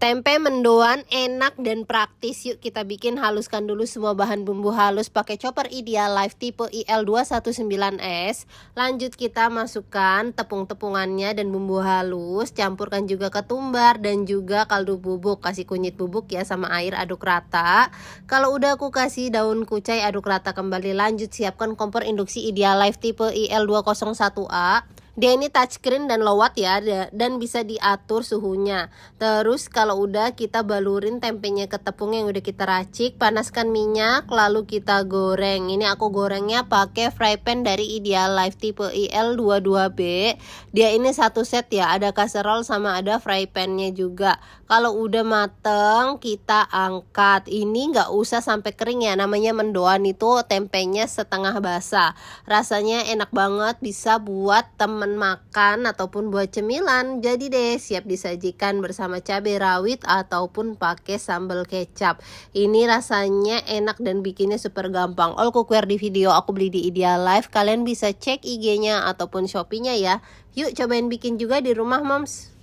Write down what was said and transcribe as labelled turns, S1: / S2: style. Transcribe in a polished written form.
S1: Tempe mendoan enak dan praktis. Yuk kita bikin. Haluskan dulu semua bahan bumbu halus pakai chopper Ideal Life tipe IL219S. Lanjut kita masukkan tepung-tepungannya dan bumbu halus. Campurkan juga ketumbar dan juga kaldu bubuk. Kasih kunyit bubuk ya sama air, aduk rata. Kalau udah aku kasih daun kucai, aduk rata kembali. Lanjut siapkan kompor induksi Ideal Life tipe IL201A. Dia ini touchscreen dan low watt ya, dan bisa diatur suhunya. Terus kalau udah kita balurin tempenya ke tepung yang udah kita racik, panaskan minyak lalu kita goreng. Ini aku gorengnya pakai fry pan dari Ideal Life tipe IL22B. Dia ini satu set ya, ada kaserol sama ada fry pannya juga. Kalau udah mateng kita angkat. Ini nggak usah sampai kering ya, namanya mendoan itu tempenya setengah basah. Rasanya enak banget, bisa buat temen makan ataupun buat cemilan. Jadi deh siap disajikan bersama cabai rawit ataupun pakai sambal kecap. Ini rasanya enak dan bikinnya super gampang. All cookware di video aku beli di Ideal Life. Kalian bisa cek IG-nya ataupun Shopee-nya ya. Yuk cobain bikin juga di rumah moms.